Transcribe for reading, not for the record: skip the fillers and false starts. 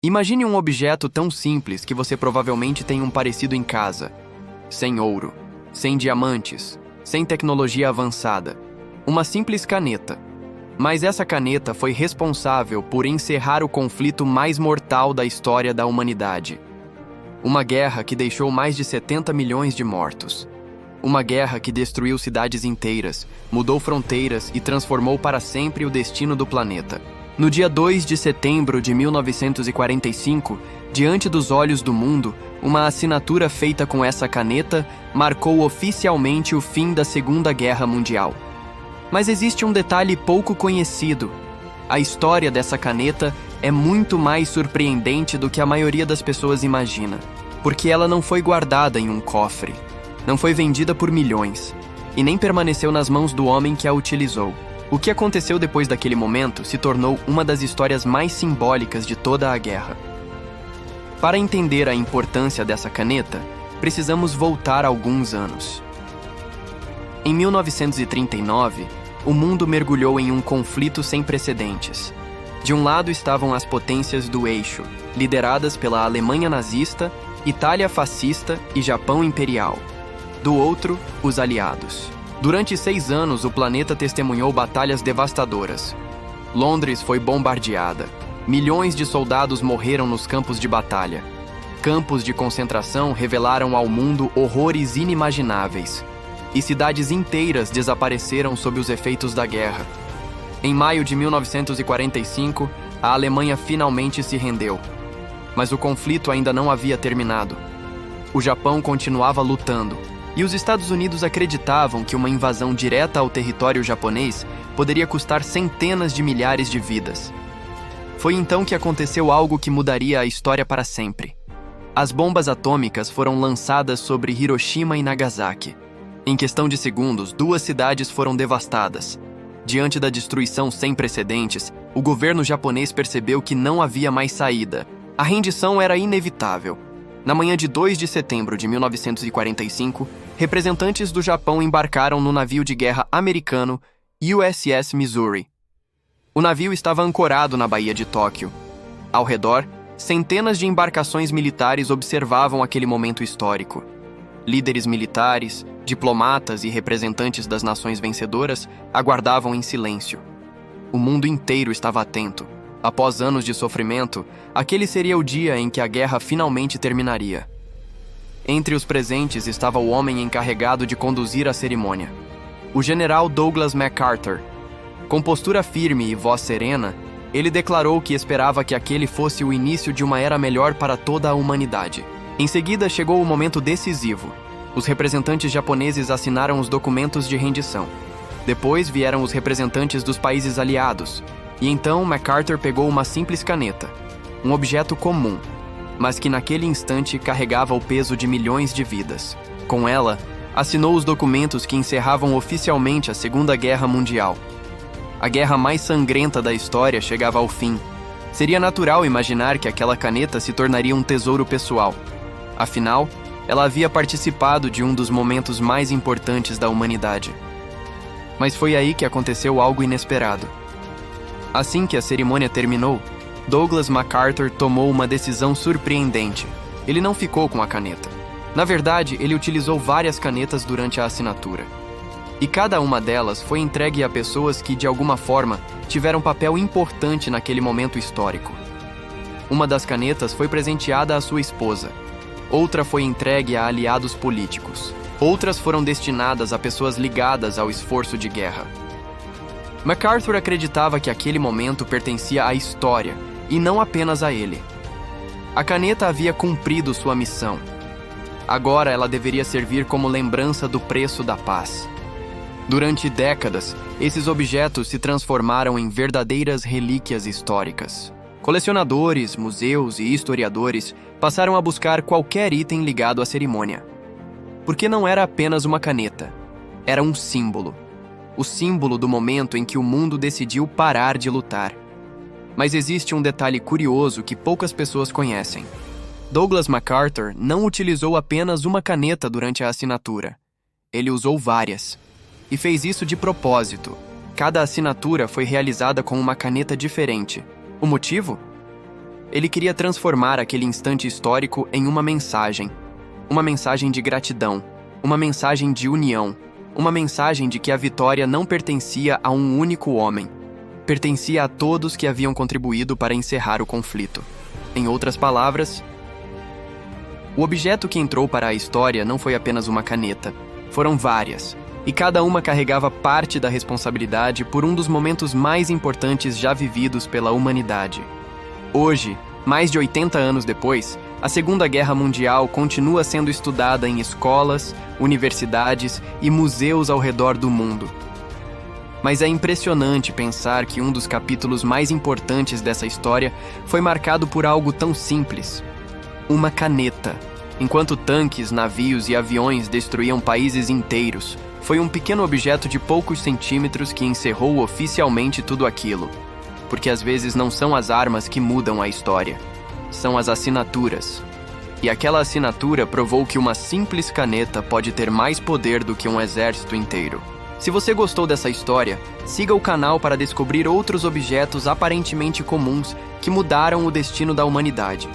Imagine um objeto tão simples que você provavelmente tem um parecido em casa. Sem ouro, sem diamantes, sem tecnologia avançada. Uma simples caneta. Mas essa caneta foi responsável por encerrar o conflito mais mortal da história da humanidade. Uma guerra que deixou mais de 70 milhões de mortos. Uma guerra que destruiu cidades inteiras, mudou fronteiras e transformou para sempre o destino do planeta. No dia 2 de setembro de 1945, diante dos olhos do mundo, uma assinatura feita com essa caneta marcou oficialmente o fim da Segunda Guerra Mundial. Mas existe um detalhe pouco conhecido. A história dessa caneta é muito mais surpreendente do que a maioria das pessoas imagina, porque ela não foi guardada em um cofre, não foi vendida por milhões, e nem permaneceu nas mãos do homem que a utilizou. O que aconteceu depois daquele momento se tornou uma das histórias mais simbólicas de toda a guerra. Para entender a importância dessa caneta, precisamos voltar alguns anos. Em 1939, o mundo mergulhou em um conflito sem precedentes. De um lado estavam as potências do eixo, lideradas pela Alemanha nazista, Itália fascista e Japão imperial. Do outro, os aliados. Durante 6 anos, o planeta testemunhou batalhas devastadoras. Londres foi bombardeada. Milhões de soldados morreram nos campos de batalha. Campos de concentração revelaram ao mundo horrores inimagináveis. E cidades inteiras desapareceram sob os efeitos da guerra. Em maio de 1945, a Alemanha finalmente se rendeu. Mas o conflito ainda não havia terminado. O Japão continuava lutando. E os Estados Unidos acreditavam que uma invasão direta ao território japonês poderia custar centenas de milhares de vidas. Foi então que aconteceu algo que mudaria a história para sempre. As bombas atômicas foram lançadas sobre Hiroshima e Nagasaki. Em questão de segundos, 2 cidades foram devastadas. Diante da destruição sem precedentes, o governo japonês percebeu que não havia mais saída. A rendição era inevitável. Na manhã de 2 de setembro de 1945, representantes do Japão embarcaram no navio de guerra americano USS Missouri. O navio estava ancorado na Baía de Tóquio. Ao redor, centenas de embarcações militares observavam aquele momento histórico. Líderes militares, diplomatas e representantes das nações vencedoras aguardavam em silêncio. O mundo inteiro estava atento. Após anos de sofrimento, aquele seria o dia em que a guerra finalmente terminaria. Entre os presentes estava o homem encarregado de conduzir a cerimônia, o general Douglas MacArthur. Com postura firme e voz serena, ele declarou que esperava que aquele fosse o início de uma era melhor para toda a humanidade. Em seguida, chegou o momento decisivo. Os representantes japoneses assinaram os documentos de rendição. Depois vieram os representantes dos países aliados. E então MacArthur pegou uma simples caneta, um objeto comum, mas que naquele instante carregava o peso de milhões de vidas. Com ela, assinou os documentos que encerravam oficialmente a Segunda Guerra Mundial. A guerra mais sangrenta da história chegava ao fim. Seria natural imaginar que aquela caneta se tornaria um tesouro pessoal. Afinal, ela havia participado de um dos momentos mais importantes da humanidade. Mas foi aí que aconteceu algo inesperado. Assim que a cerimônia terminou, Douglas MacArthur tomou uma decisão surpreendente. Ele não ficou com a caneta. Na verdade, ele utilizou várias canetas durante a assinatura. E cada uma delas foi entregue a pessoas que, de alguma forma, tiveram papel importante naquele momento histórico. Uma das canetas foi presenteada à sua esposa. Outra foi entregue a aliados políticos. Outras foram destinadas a pessoas ligadas ao esforço de guerra. MacArthur acreditava que aquele momento pertencia à história, e não apenas a ele. A caneta havia cumprido sua missão. Agora ela deveria servir como lembrança do preço da paz. Durante décadas, esses objetos se transformaram em verdadeiras relíquias históricas. Colecionadores, museus e historiadores passaram a buscar qualquer item ligado à cerimônia. Porque não era apenas uma caneta, era um símbolo. O símbolo do momento em que o mundo decidiu parar de lutar. Mas existe um detalhe curioso que poucas pessoas conhecem. Douglas MacArthur não utilizou apenas uma caneta durante a assinatura. Ele usou várias. E fez isso de propósito. Cada assinatura foi realizada com uma caneta diferente. O motivo? Ele queria transformar aquele instante histórico em uma mensagem de gratidão, uma mensagem de união, uma mensagem de que a vitória não pertencia a um único homem, pertencia a todos que haviam contribuído para encerrar o conflito. Em outras palavras, o objeto que entrou para a história não foi apenas uma caneta, foram várias, e cada uma carregava parte da responsabilidade por um dos momentos mais importantes já vividos pela humanidade. Hoje, mais de 80 anos depois, a Segunda Guerra Mundial continua sendo estudada em escolas, universidades e museus ao redor do mundo. Mas é impressionante pensar que um dos capítulos mais importantes dessa história foi marcado por algo tão simples: uma caneta. Enquanto tanques, navios e aviões destruíam países inteiros, foi um pequeno objeto de poucos centímetros que encerrou oficialmente tudo aquilo. Porque às vezes não são as armas que mudam a história, são as assinaturas. E aquela assinatura provou que uma simples caneta pode ter mais poder do que um exército inteiro. Se você gostou dessa história, siga o canal para descobrir outros objetos aparentemente comuns que mudaram o destino da humanidade.